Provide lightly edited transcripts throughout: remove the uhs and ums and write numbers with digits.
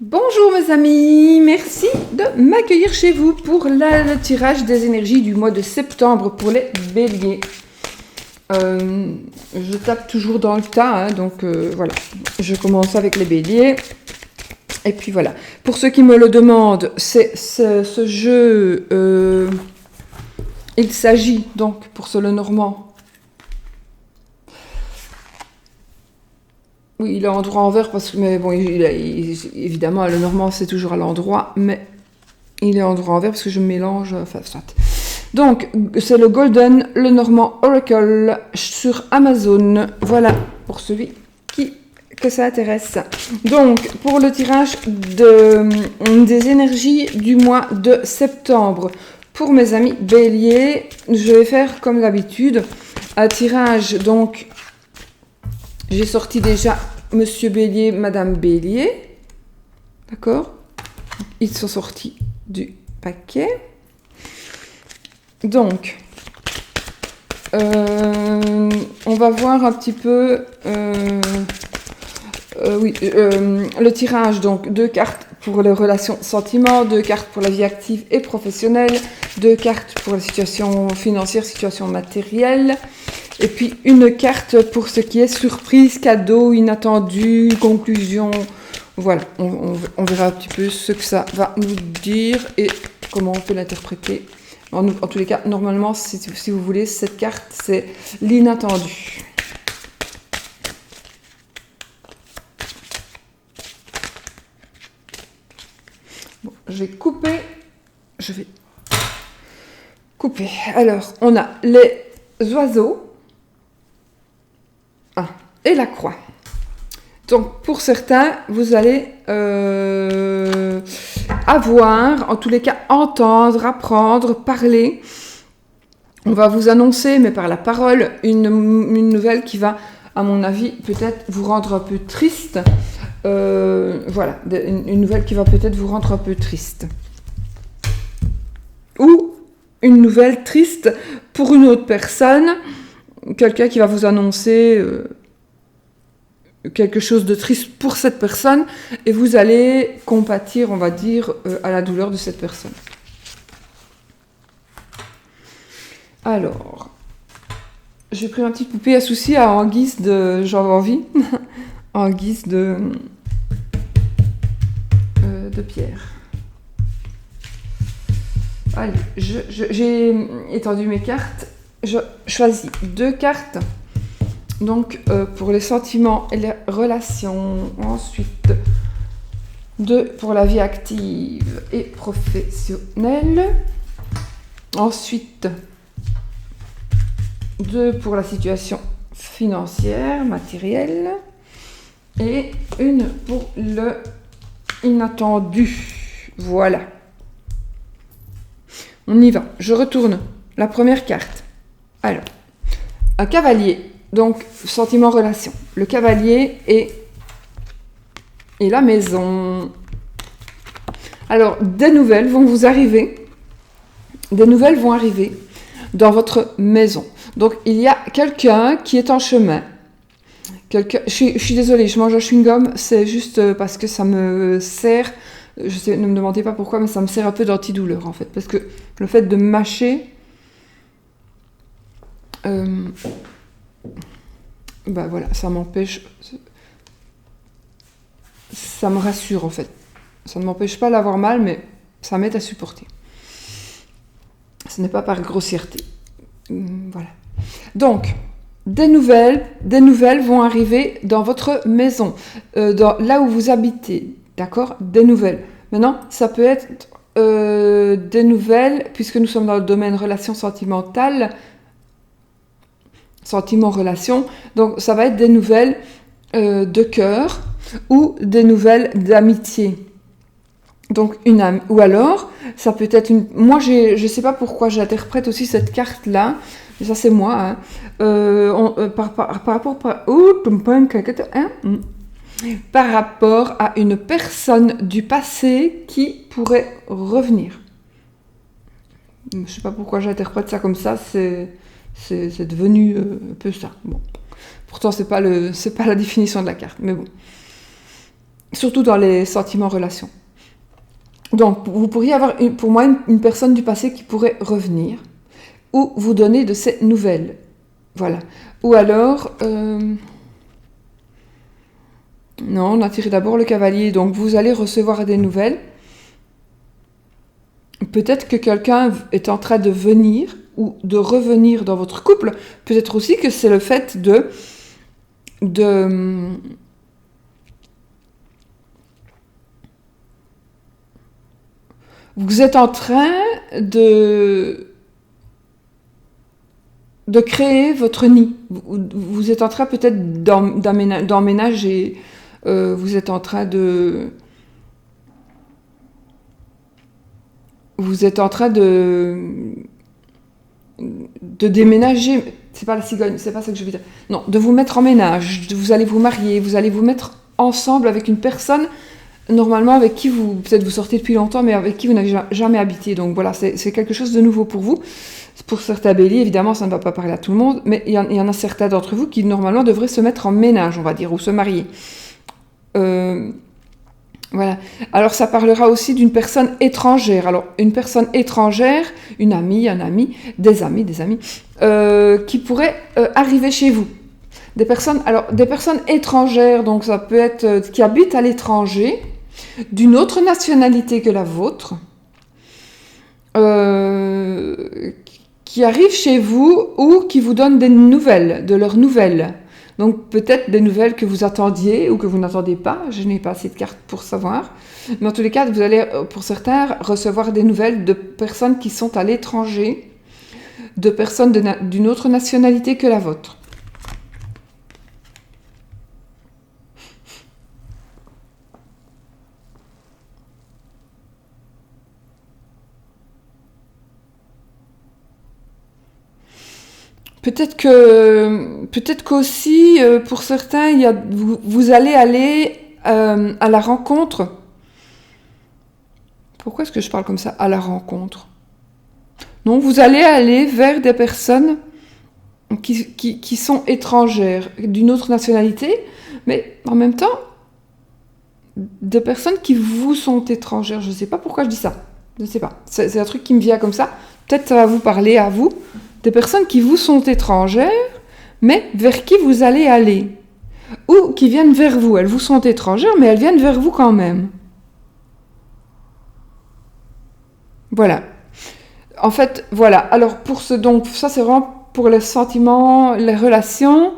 Bonjour mes amis, merci de m'accueillir chez vous pour le tirage des énergies du mois de septembre pour les béliers. Je tape toujours dans le tas, hein, donc voilà, je commence avec les béliers. Et puis voilà, pour ceux qui me le demandent, ce jeu, il s'agit donc pour ce Lenormand. Oui, il est en droit envers parce que, mais bon, évidemment, le Normand c'est toujours à l'endroit, mais il est en droit envers parce que je mélange, enfin, soit. Donc, c'est le Golden Lenormand Oracle sur Amazon. Voilà, pour celui que ça intéresse. Donc, pour le tirage des énergies du mois de septembre, pour mes amis béliers, je vais faire comme d'habitude un tirage, donc. J'ai sorti déjà Monsieur Bélier, Madame Bélier. D'accord? Ils sont sortis du paquet. Donc, on va voir un petit peu... le tirage, donc 2 cartes pour les relations sentiments, 2 cartes pour la vie active et professionnelle, 2 cartes pour la situation financière, situation matérielle, et puis une carte pour ce qui est surprise, cadeau, inattendu, conclusion. Voilà, on verra un petit peu ce que ça va nous dire et comment on peut l'interpréter. En tous les cas, normalement, si vous voulez, cette carte, c'est l'inattendu. Bon, je vais couper. Alors, on a les oiseaux et la croix. Donc, pour certains, vous allez avoir, en tous les cas, entendre, apprendre, parler. On va vous annoncer, mais par la parole, une nouvelle qui va, à mon avis, peut-être vous rendre un peu triste. Voilà, une nouvelle qui va peut-être vous rendre un peu triste. Ou une nouvelle triste pour une autre personne, quelqu'un qui va vous annoncer quelque chose de triste pour cette personne, et vous allez compatir, on va dire, à la douleur de cette personne. Alors, j'ai pris ma petite poupée à souci en guise de... j'en ai envie, en guise de pierre. Allez, j'ai étendu mes cartes. Je choisis 2 cartes. Donc, pour les sentiments et les relations. Ensuite, 2 pour la vie active et professionnelle. Ensuite, 2 pour la situation financière, matérielle. Et une pour le inattendu. Voilà. On y va. Je retourne la première carte. Alors, un cavalier. Donc, sentiment, relation. Le cavalier et la maison. Alors, des nouvelles vont vous arriver. Des nouvelles vont arriver dans votre maison. Donc, il y a quelqu'un qui est en chemin. Je suis désolée, je mange un chewing-gum, c'est juste parce que ça me sert, ne me demandez pas pourquoi, mais ça me sert un peu d'antidouleur en fait, parce que le fait de mâcher, voilà, ça m'empêche, ça me rassure en fait, ça ne m'empêche pas d'avoir mal, mais ça m'aide à supporter. Ce n'est pas par grossièreté, voilà. Donc, des nouvelles vont arriver dans votre maison, là où vous habitez, d'accord? Des nouvelles. Maintenant, ça peut être des nouvelles, puisque nous sommes dans le domaine relations sentimentales, sentiments-relations, donc ça va être des nouvelles de cœur ou des nouvelles d'amitié. Donc, ou alors, ça peut être une... Moi, je ne sais pas pourquoi j'interprète aussi cette carte-là, mais ça c'est moi, hein. Par rapport à une personne du passé qui pourrait revenir. Je ne sais pas pourquoi j'interprète ça comme ça, c'est devenu un peu ça. Bon. Pourtant, c'est pas la définition de la carte, mais bon. surtout dans les sentiments relations. Donc, vous pourriez avoir, pour moi, une personne du passé qui pourrait revenir ou vous donner de ces nouvelles. Voilà. Ou alors, non, on a tiré d'abord le cavalier, donc vous allez recevoir des nouvelles. Peut-être que quelqu'un est en train de venir ou de revenir dans votre couple. Peut-être aussi que c'est le fait vous êtes en train de créer votre nid. Vous êtes en train peut-être d'emménager. Vous êtes en train de... Vous êtes en train de déménager. C'est pas la cigogne, c'est pas ça que je veux dire. Non, de vous mettre en ménage. Vous allez vous marier, vous allez vous mettre ensemble avec une personne, normalement avec qui peut-être vous sortez depuis longtemps, mais avec qui vous n'avez jamais habité. Donc voilà, c'est quelque chose de nouveau pour vous. Pour certains béliers, évidemment, ça ne va pas parler à tout le monde, mais il y en a certains d'entre vous qui, normalement, devraient se mettre en ménage, on va dire, ou se marier. Voilà. Alors, ça parlera aussi d'une personne étrangère. Alors, une personne étrangère, une amie, un ami, des amis, qui pourrait arriver chez vous. Des personnes étrangères, donc ça peut être qui habitent à l'étranger, d'une autre nationalité que la vôtre, qui arrivent chez vous ou qui vous donnent des nouvelles, de leurs nouvelles. Donc peut-être des nouvelles que vous attendiez ou que vous n'attendiez pas, je n'ai pas assez de cartes pour savoir. Mais en tous les cas, vous allez, pour certains, recevoir des nouvelles de personnes qui sont à l'étranger, de personnes d'une autre nationalité que la vôtre. Peut-être qu'aussi, pour certains, vous allez aller à la rencontre. Pourquoi est-ce que je parle comme ça, à la rencontre? Non, vous allez aller vers des personnes qui sont étrangères, d'une autre nationalité, mais en même temps, des personnes qui vous sont étrangères. Je ne sais pas pourquoi je dis ça. Je ne sais pas. C'est un truc qui me vient comme ça. Peut-être ça va vous parler à vous. Des personnes qui vous sont étrangères, mais vers qui vous allez aller. Ou qui viennent vers vous. Elles vous sont étrangères, mais elles viennent vers vous quand même. Voilà. En fait, voilà. Alors, donc, ça, c'est vraiment pour les sentiments, les relations.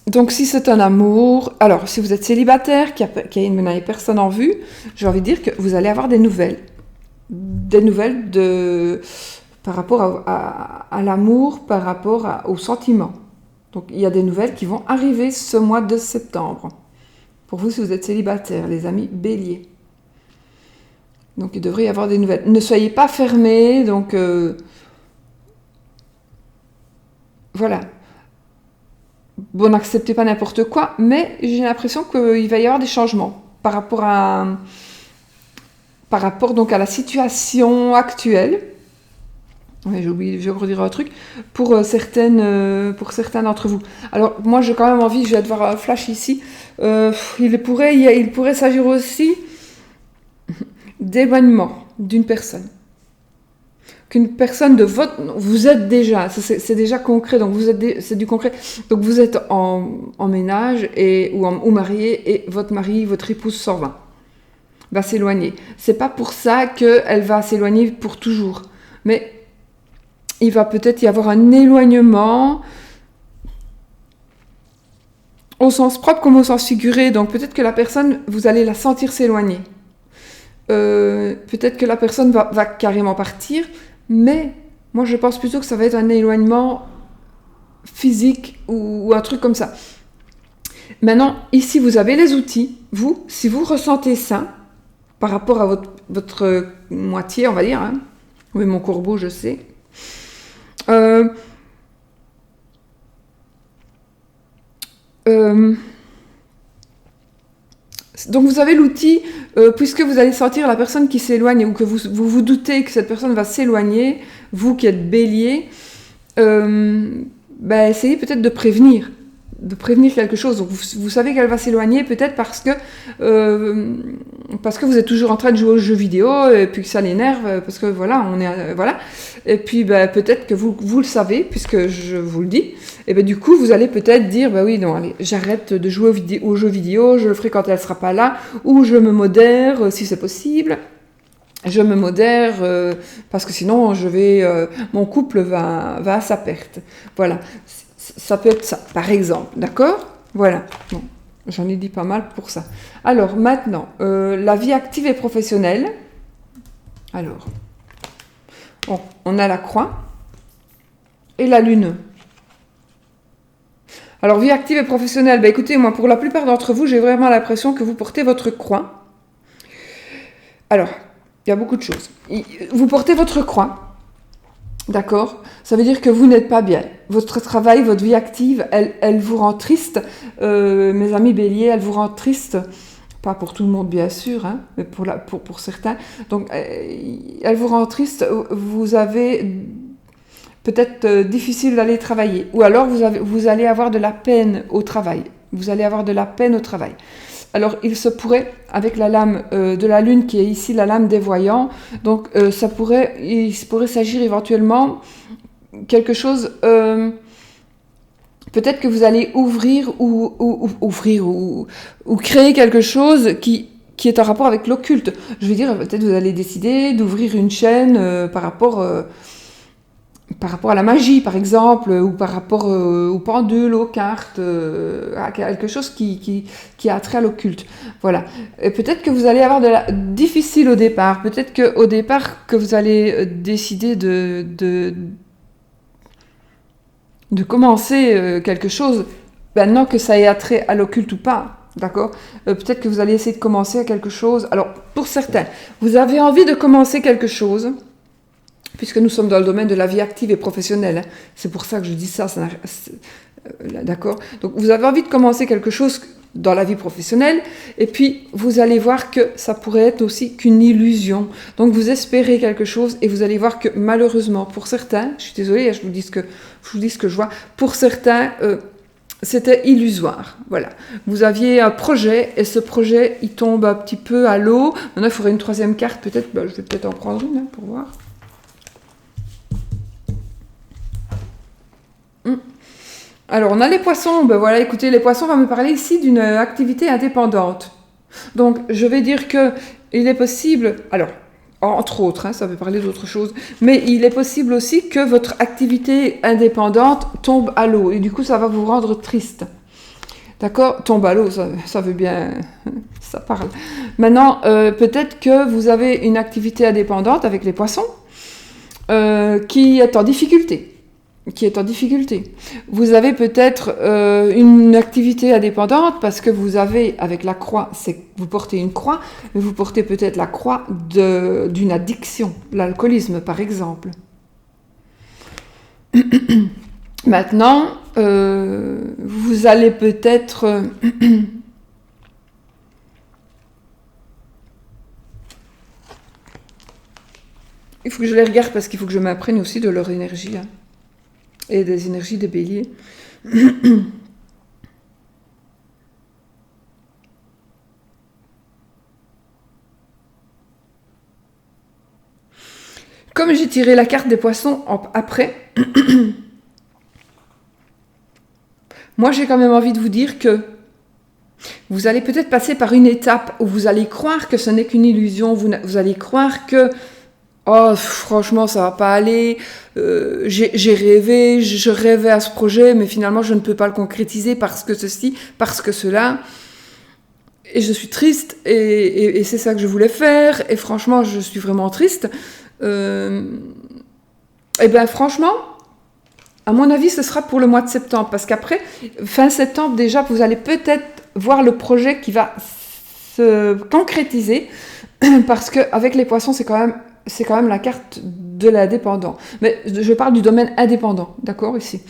Donc, si c'est un amour... Alors, si vous êtes célibataire, vous n'avez personne en vue, j'ai envie de dire que vous allez avoir des nouvelles. Des nouvelles par rapport à l'amour, par rapport aux sentiments. Donc, il y a des nouvelles qui vont arriver ce mois de septembre. Pour vous, si vous êtes célibataire, les amis béliers. Donc, il devrait y avoir des nouvelles. Ne soyez pas fermés, donc... voilà. Bon, n'acceptez pas n'importe quoi, mais j'ai l'impression qu'il va y avoir des changements par rapport donc à la situation actuelle. Oui, j'ai oublié, je vais redire un truc, pour certains d'entre vous. Alors, moi, j'ai quand même envie, je vais devoir un flash ici, il pourrait s'agir aussi d'éloignement d'une personne. Qu'une personne de votre... Vous êtes déjà, c'est déjà concret, donc c'est du concret. Donc, vous êtes en ménage ou marié, et votre mari, votre épouse s'en va s'éloigner. C'est pas pour ça qu'elle va s'éloigner pour toujours, mais... il va peut-être y avoir un éloignement au sens propre comme au sens figuré. Donc peut-être que la personne, vous allez la sentir s'éloigner. Peut-être que la personne va carrément partir, mais moi je pense plutôt que ça va être un éloignement physique ou un truc comme ça. Maintenant, ici vous avez les outils. Si vous ressentez ça, par rapport à votre moitié, on va dire, hein. Oui, mon corbeau, je sais. Donc vous avez l'outil, puisque vous allez sentir la personne qui s'éloigne ou que vous doutez que cette personne va s'éloigner, vous qui êtes bélier, essayez peut-être de prévenir. de prévenir quelque chose. Donc vous savez qu'elle va s'éloigner peut-être parce que vous êtes toujours en train de jouer aux jeux vidéo et puis que ça l'énerve parce que voilà, voilà. Et puis peut-être que vous le savez puisque je vous le dis. Et du coup vous allez peut-être dire oui non allez j'arrête de jouer aux jeux vidéo, je le ferai quand elle sera pas là ou je me modère si c'est possible. Je me modère parce que sinon mon couple va à sa perte. Voilà. Ça peut être ça, par exemple, d'accord? Voilà, bon, j'en ai dit pas mal pour ça. Alors, maintenant, la vie active et professionnelle. Alors, on a la croix et la lune. Alors, vie active et professionnelle, écoutez, moi, pour la plupart d'entre vous, j'ai vraiment l'impression que vous portez votre croix. Alors, il y a beaucoup de choses. Vous portez votre croix. D'accord? Ça veut dire que vous n'êtes pas bien. Votre travail, votre vie active, elle vous rend triste. Mes amis béliers, elle vous rend triste. Pas pour tout le monde, bien sûr, hein, mais pour certains. Donc, elle vous rend triste. Vous avez peut-être difficile d'aller travailler. Ou alors, vous allez avoir de la peine au travail. Vous allez avoir de la peine au travail. Alors, il se pourrait, avec la lame de la lune, qui est ici la lame des voyants, donc il pourrait s'agir éventuellement quelque chose, peut-être que vous allez ouvrir ou créer quelque chose qui est en rapport avec l'occulte. Je veux dire, peut-être vous allez décider d'ouvrir une chaîne par rapport à la magie, par exemple, ou par rapport aux pendules, aux cartes, à quelque chose qui a trait à l'occulte. Voilà. Et peut-être que vous allez avoir difficile au départ. Peut-être qu'au départ, que vous allez décider de commencer quelque chose, maintenant que ça ait trait à l'occulte ou pas. D'accord? Peut-être que vous allez essayer de commencer quelque chose. Alors, pour certains, vous avez envie de commencer quelque chose, puisque nous sommes dans le domaine de la vie active et professionnelle. Hein. C'est pour ça que je dis ça. D'accord? Donc, vous avez envie de commencer quelque chose dans la vie professionnelle, et puis vous allez voir que ça pourrait être aussi qu'une illusion. Donc, vous espérez quelque chose, et vous allez voir que malheureusement, pour certains, je suis désolée, je vous dis ce que je vois, pour certains, c'était illusoire. Voilà. Vous aviez un projet, et ce projet, il tombe un petit peu à l'eau. Maintenant, il faudrait une troisième carte, peut-être. Je vais peut-être en prendre une pour voir. Alors, on a les poissons. Voilà, écoutez, les poissons vont me parler ici d'une activité indépendante. Donc, je vais dire que il est possible, alors, entre autres, ça veut parler d'autre chose, mais il est possible aussi que votre activité indépendante tombe à l'eau, et du coup, ça va vous rendre triste. D'accord? Tombe à l'eau, ça veut bien... ça parle. Maintenant, peut-être que vous avez une activité indépendante avec les poissons qui est en difficulté. Vous avez peut-être une activité indépendante parce que vous avez, avec la croix, vous portez une croix, mais vous portez peut-être la croix d'une addiction, l'alcoolisme par exemple. Maintenant, vous allez peut-être... il faut que je les regarde parce qu'il faut que je m'imprègne aussi de leur énergie, hein. Et des énergies des béliers. Comme j'ai tiré la carte des poissons après, moi j'ai quand même envie de vous dire que vous allez peut-être passer par une étape où vous allez croire que ce n'est qu'une illusion, vous allez croire que oh, franchement, ça va pas aller. J'ai rêvé, je rêvais à ce projet, mais finalement, je ne peux pas le concrétiser parce que ceci, parce que cela. Et je suis triste, et c'est ça que je voulais faire. Et franchement, je suis vraiment triste. Et bien, franchement, à mon avis, ce sera pour le mois de septembre. Parce qu'après, fin septembre, déjà, vous allez peut-être voir le projet qui va se concrétiser. Parce qu'avec les poissons, c'est quand même la carte de l'indépendant. Mais je parle du domaine indépendant, d'accord, ici.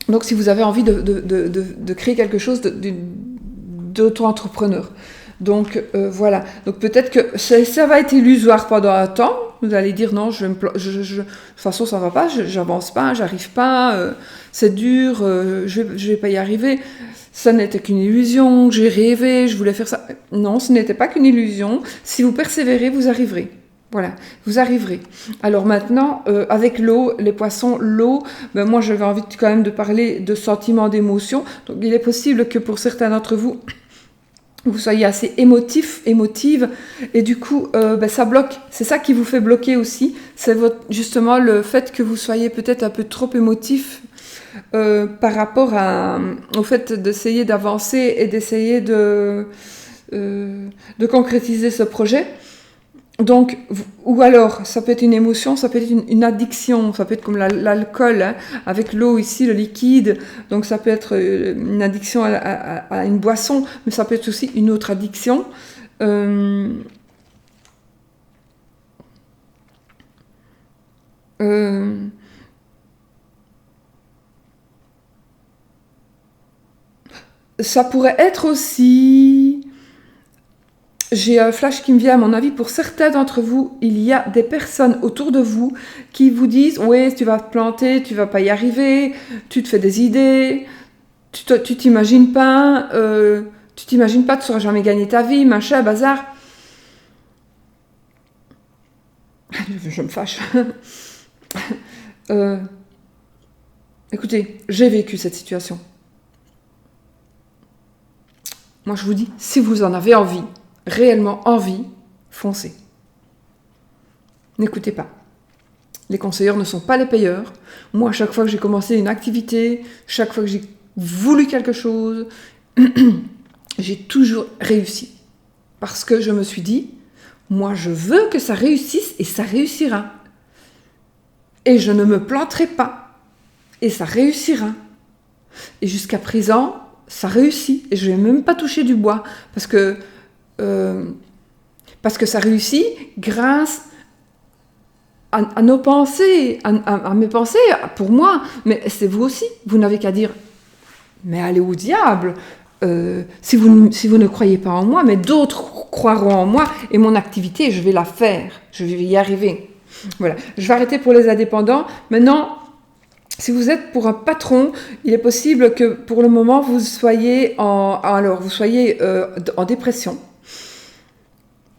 Donc, si vous avez envie de créer quelque chose d'auto-entrepreneur, Donc voilà. Donc peut-être que ça va être illusoire pendant un temps. Vous allez dire non, de toute façon ça va pas, j'avance pas, j'arrive pas, c'est dur, je vais pas y arriver. Ça n'était qu'une illusion, j'ai rêvé, je voulais faire ça. Non, ce n'était pas qu'une illusion. Si vous persévérez, vous arriverez. Voilà, vous arriverez. Alors maintenant, avec l'eau, les poissons, l'eau, ben moi j'avais envie quand même de parler de sentiments, d'émotions. Donc il est possible que pour certains d'entre vous, vous soyez assez émotive, et du coup, ben ça bloque. C'est ça qui vous fait bloquer aussi. C'est justement le fait que vous soyez peut-être un peu trop émotif par rapport au fait d'essayer d'avancer et d'essayer de concrétiser ce projet. Donc, ou alors, ça peut être une émotion, ça peut être une addiction, ça peut être comme l'alcool, hein, avec l'eau ici, le liquide. Donc, ça peut être une addiction à une boisson, mais ça peut être aussi une autre addiction. Ça pourrait être aussi... J'ai un flash qui me vient, à mon avis, pour certains d'entre vous, il y a des personnes autour de vous qui vous disent « Ouais, tu vas te planter, tu vas pas y arriver, tu te fais des idées, tu t'imagines pas, tu sauras jamais gagner ta vie, machin, bazar. » Je me fâche. Écoutez, j'ai vécu cette situation. Moi, je vous dis, si vous en avez envie, réellement envie, foncez. N'écoutez pas. Les conseilleurs ne sont pas les payeurs. Moi, chaque fois que j'ai commencé une activité, chaque fois que j'ai voulu quelque chose, j'ai toujours réussi. Parce que je me suis dit, moi, je veux que ça réussisse et ça réussira. Et je ne me planterai pas. Et ça réussira. Et jusqu'à présent, ça réussit. Et je ne vais même pas toucher du bois. Parce que ça réussit grâce à nos pensées, à mes pensées, pour moi. Mais c'est vous aussi. Vous n'avez qu'à dire, mais allez au diable. Si vous ne croyez pas en moi, mais d'autres croiront en moi. Et mon activité, je vais la faire. Je vais y arriver. Voilà. Je vais arrêter pour les indépendants. Maintenant, si vous êtes pour un patron, il est possible que pour le moment, vous soyez en dépression.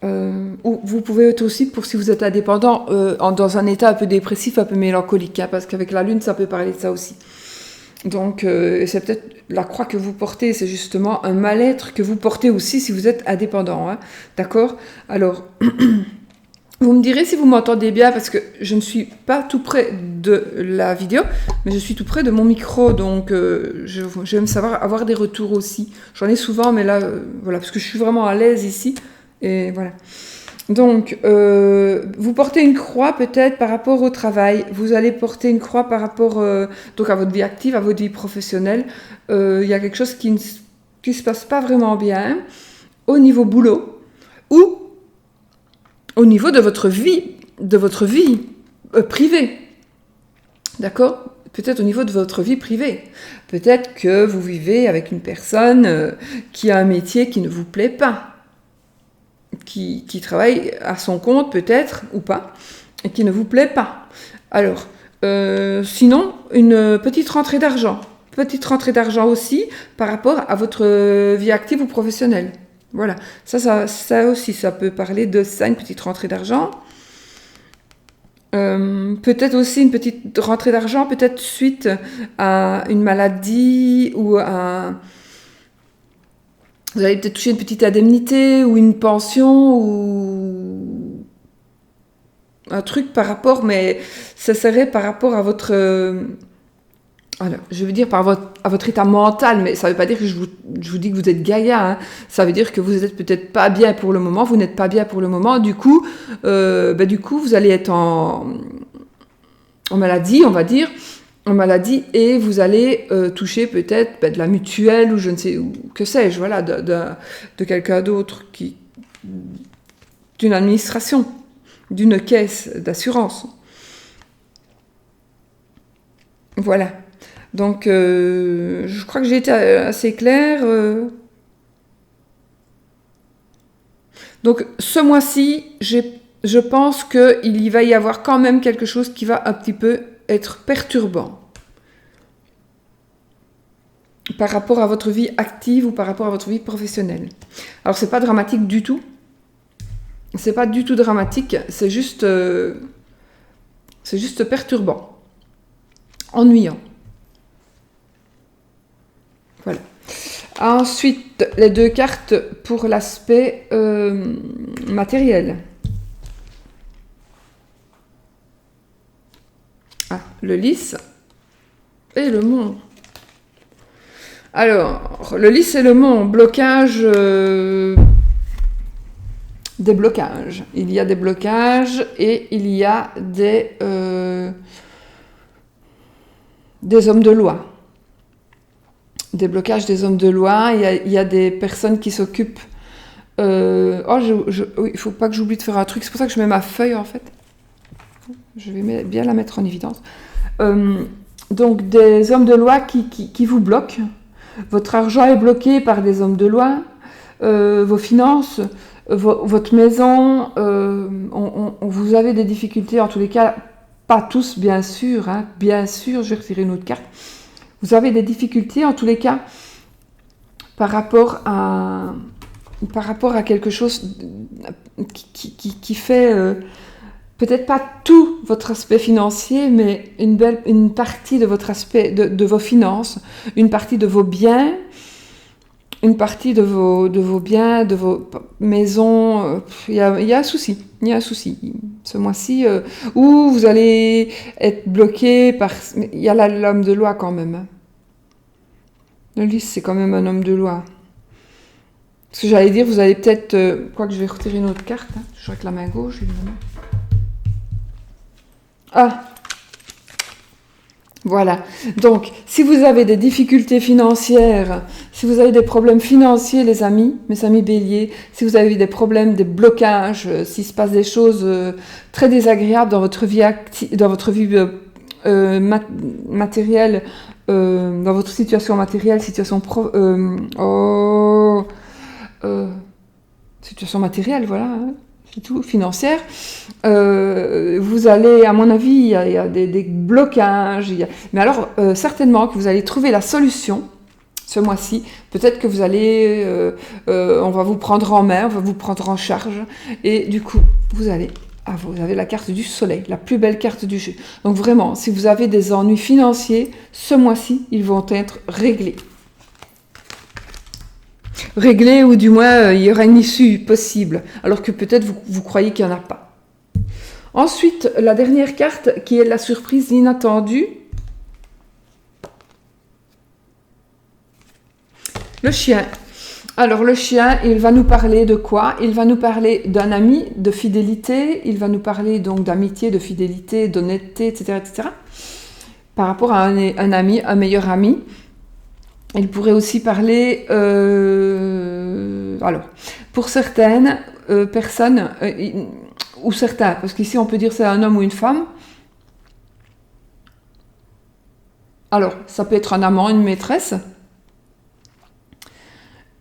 Ou vous pouvez être aussi, pour si vous êtes indépendant, dans un état un peu dépressif, un peu mélancolique, hein, parce qu'avec la lune, ça peut parler de ça aussi. Donc, c'est peut-être la croix que vous portez, c'est justement un mal-être que vous portez aussi si vous êtes indépendant. Hein, d'accord ? Alors, vous me direz si vous m'entendez bien, parce que je ne suis pas tout près de la vidéo, mais je suis tout près de mon micro, donc j'aime avoir des retours aussi. J'en ai souvent, mais là, voilà, parce que je suis vraiment à l'aise ici. Et voilà. Donc, vous portez une croix peut-être par rapport au travail. Vous allez porter une croix par rapport donc à votre vie active, à votre vie professionnelle. Il y a quelque chose qui se passe pas vraiment bien au niveau boulot ou au niveau de votre vie privée. D'accord ? Peut-être au niveau de votre vie privée. Peut-être que vous vivez avec une personne qui a un métier qui ne vous plaît pas. Qui travaille à son compte peut-être ou pas et qui ne vous plaît pas. Alors, sinon, une petite rentrée d'argent aussi par rapport à votre vie active ou professionnelle. Voilà, ça aussi, ça peut parler de ça, une petite rentrée d'argent. Peut-être aussi une petite rentrée d'argent, peut-être suite à une maladie ou à... Vous allez peut-être toucher une petite indemnité ou une pension ou un truc par rapport, mais ça serait par rapport à votre... alors, je veux dire à votre état mental, mais ça ne veut pas dire que je vous dis que vous êtes gaïa. Hein. Ça veut dire que vous n'êtes peut-être pas bien pour le moment, vous n'êtes pas bien pour le moment. Du coup, vous allez être en maladie, on va dire. En maladie, et vous allez toucher peut-être de la mutuelle ou je ne sais, ou que sais-je, voilà, de quelqu'un d'autre, d'une administration, d'une caisse d'assurance. Voilà. Donc, je crois que j'ai été assez claire. Donc ce mois-ci, je pense qu'il y va y avoir quand même quelque chose qui va un petit peu être perturbant par rapport à votre vie active ou par rapport à votre vie professionnelle. Alors c'est pas dramatique du tout. C'est pas du tout dramatique, c'est juste perturbant, ennuyant. Voilà. Ensuite, les 2 cartes pour l'aspect matériel. Ah, le lys et le mont. Alors, le lys et le mont, blocage, des blocages. Il y a des blocages et il y a des hommes de loi. Des blocages des hommes de loi. Il y a des personnes qui s'occupent. Oui, il ne faut pas que j'oublie de faire un truc. C'est pour ça que je mets ma feuille en fait. Je vais bien la mettre en évidence. Donc des hommes de loi qui vous bloquent. Votre argent est bloqué par des hommes de loi. Vos finances, votre maison, vous avez des difficultés en tous les cas. Pas tous, bien sûr. Hein, bien sûr, je vais retirer une autre carte. Vous avez des difficultés en tous les cas par rapport à quelque chose qui fait peut-être pas tout votre aspect financier, mais une partie de votre aspect de vos finances, une partie de vos biens, une partie de vos biens, de vos maisons. Il y a un souci. Il y a un souci ce mois-ci où vous allez être bloqué par. Il y a l'homme de loi quand même. Le lys, c'est quand même un homme de loi. Parce que j'allais dire, vous allez peut-être. Quoique je vais retirer une autre carte. Hein, je avec la main gauche, évidemment. Ah! Voilà. Donc, si vous avez des difficultés financières, si vous avez des problèmes financiers, les amis, mes amis béliers, si vous avez des problèmes, des blocages, s'il se passe des choses très désagréables dans votre vie matérielle, dans votre situation matérielle, situation matérielle, voilà, hein, c'est tout, financière, vous allez, à mon avis, il y a des blocages, mais alors certainement que vous allez trouver la solution ce mois-ci. Peut-être que vous allez, on va vous prendre en main, on va vous prendre en charge, et du coup, vous avez la carte du soleil, la plus belle carte du jeu. Donc vraiment, si vous avez des ennuis financiers, ce mois-ci, ils vont être réglés. Réglés, ou du moins, il y aura une issue possible, alors que peut-être vous croyez qu'il n'y en a pas. Ensuite, la dernière carte, qui est la surprise inattendue. Le chien. Alors le chien, il va nous parler de quoi? Il va nous parler d'un ami, de fidélité, il va nous parler donc d'amitié, de fidélité, d'honnêteté, etc., etc. Par rapport à un ami, un meilleur ami. Il pourrait aussi parler, alors, pour certaines personnes, ou certains, parce qu'ici on peut dire c'est un homme ou une femme. Alors, ça peut être un amant, une maîtresse.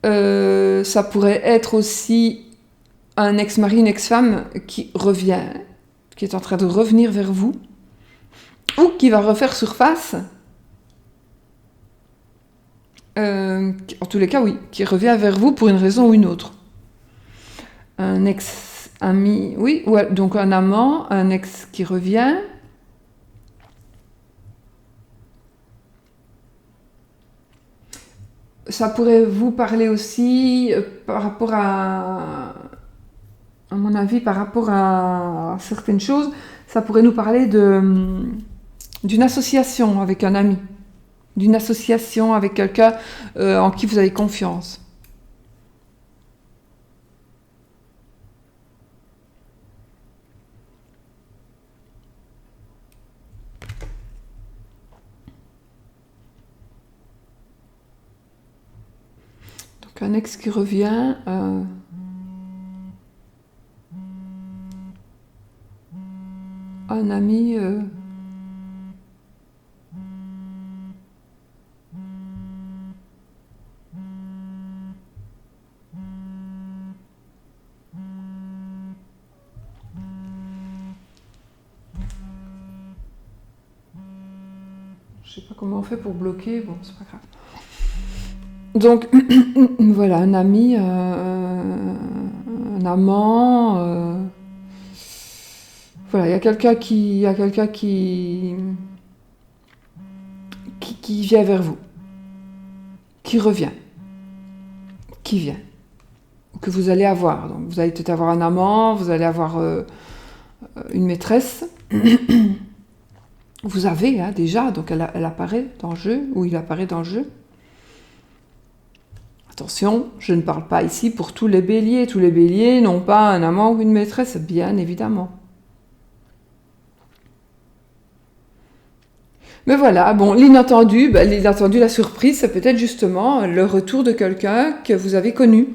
Ça pourrait être aussi un ex-mari, une ex-femme qui revient, qui est en train de revenir vers vous, ou qui va refaire surface. En tous les cas, oui, qui revient vers vous pour une raison ou une autre. Un ex-ami, oui, ou donc un amant, un ex qui revient. Ça pourrait vous parler aussi par rapport à mon avis, par rapport à certaines choses, ça pourrait nous parler d'une association avec un ami, d'une association avec quelqu'un en qui vous avez confiance. Donc un ex qui revient. Un ami. Je sais pas comment on fait pour bloquer, bon, c'est pas grave. Donc, voilà, un ami, un amant, voilà, il y a quelqu'un qui vient vers vous, qui revient, qui vient, que vous allez avoir. Donc, vous allez peut-être avoir un amant, vous allez avoir une maîtresse. Vous avez déjà, donc elle apparaît dans le jeu, ou il apparaît dans le jeu. Attention, je ne parle pas ici pour tous les béliers. Tous les béliers n'ont pas un amant ou une maîtresse, bien évidemment. Mais voilà, bon, l'inattendu, la surprise, c'est peut-être justement le retour de quelqu'un que vous avez connu,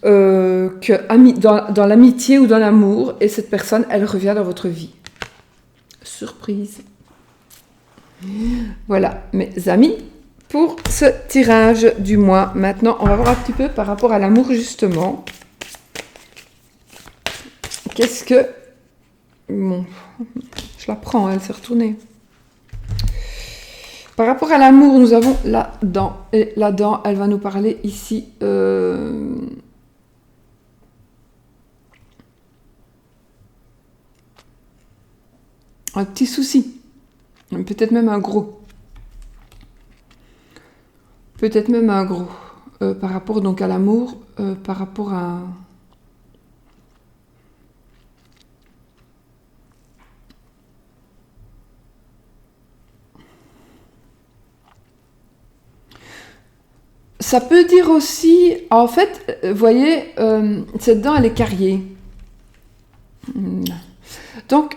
dans l'amitié ou dans l'amour, et cette personne, elle revient dans votre vie. Surprise. Voilà, mes amis, pour ce tirage du mois. Maintenant, on va voir un petit peu par rapport à l'amour, justement. Qu'est-ce que... Bon, je la prends, elle s'est retournée. Par rapport à l'amour, nous avons la dent. Et la dent, elle va nous parler ici... un petit souci. Peut-être même un gros. Peut-être même un gros. Par rapport donc à l'amour, par rapport à... Ça peut dire aussi, en fait, vous voyez, cette dent, elle est carriée. Donc,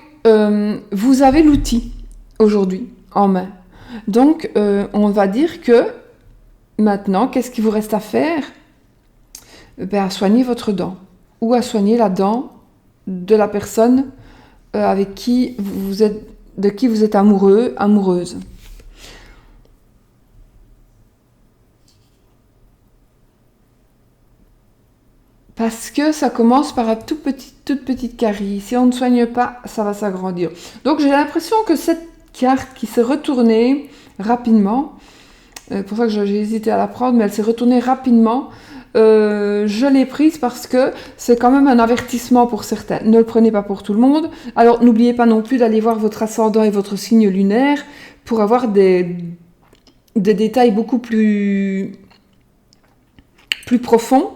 vous avez l'outil aujourd'hui en main. Donc, on va dire que maintenant, qu'est-ce qu'il vous reste à faire? À soigner votre dent ou à soigner la dent de la personne avec qui vous êtes, de qui vous êtes amoureux, amoureuse. Parce que ça commence par une toute petite carie. Si on ne soigne pas, ça va s'agrandir. Donc j'ai l'impression que cette carte qui s'est retournée rapidement, c'est pour ça que j'ai hésité à la prendre, mais elle s'est retournée rapidement, je l'ai prise parce que c'est quand même un avertissement pour certains. Ne le prenez pas pour tout le monde. Alors n'oubliez pas non plus d'aller voir votre ascendant et votre signe lunaire pour avoir des détails beaucoup plus profonds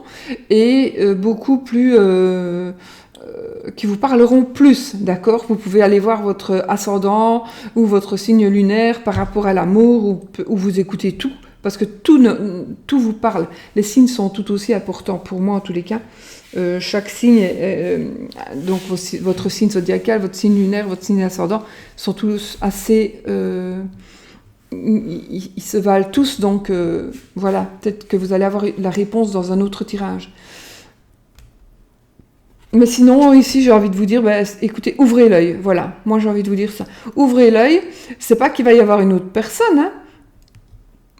et beaucoup plus qui vous parleront plus, d'accord? Vous pouvez aller voir votre ascendant ou votre signe lunaire par rapport à l'amour ou vous écoutez tout, parce que tout vous parle. Les signes sont tout aussi importants pour moi en tous les cas. Chaque signe, donc votre signe zodiacal, votre signe lunaire, votre signe ascendant sont tous assez... ils se valent tous, donc voilà, peut-être que vous allez avoir la réponse dans un autre tirage. Mais sinon, ici, j'ai envie de vous dire, écoutez, ouvrez l'œil, voilà, moi j'ai envie de vous dire ça. Ouvrez l'œil, c'est pas qu'il va y avoir une autre personne, hein.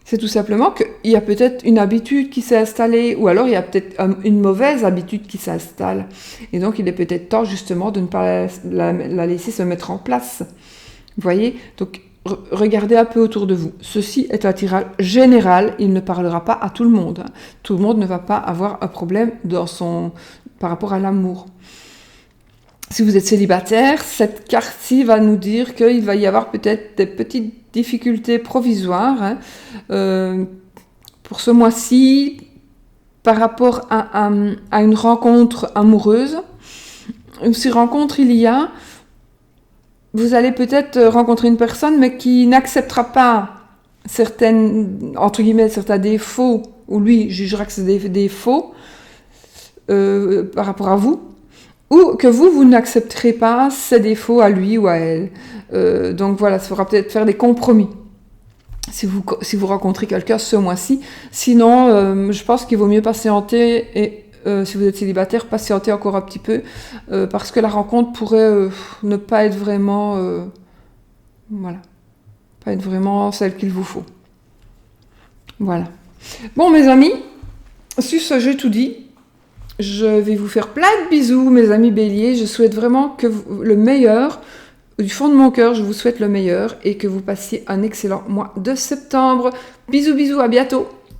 C'est tout simplement qu'il y a peut-être une habitude qui s'est installée, ou alors il y a peut-être une mauvaise habitude qui s'installe. Et donc, il est peut-être temps, justement, de ne pas la laisser se mettre en place. Vous voyez? Donc, regardez un peu autour de vous. Ceci est un tirage général, il ne parlera pas à tout le monde. Tout le monde ne va pas avoir un problème par rapport à l'amour. Si vous êtes célibataire, cette carte-ci va nous dire qu'il va y avoir peut-être des petites difficultés provisoires pour ce mois-ci par rapport à une rencontre amoureuse. Si rencontre il y a, vous allez peut-être rencontrer une personne, mais qui n'acceptera pas entre guillemets, certains défauts, ou lui jugera que c'est des défauts par rapport à vous, ou que vous n'accepterez pas ses défauts à lui ou à elle. Donc voilà, ça faudra peut-être faire des compromis si vous rencontrez quelqu'un ce mois-ci. Sinon, je pense qu'il vaut mieux patienter et si vous êtes célibataire, patientez encore un petit peu parce que la rencontre pourrait ne pas être vraiment pas être vraiment celle qu'il vous faut. Voilà. Bon, mes amis, sur ce, j'ai tout dit. Je vais vous faire plein de bisous, mes amis béliers. Je souhaite vraiment le meilleur Du fond de mon cœur, je vous souhaite le meilleur et que vous passiez un excellent mois de septembre. Bisous, bisous, à bientôt.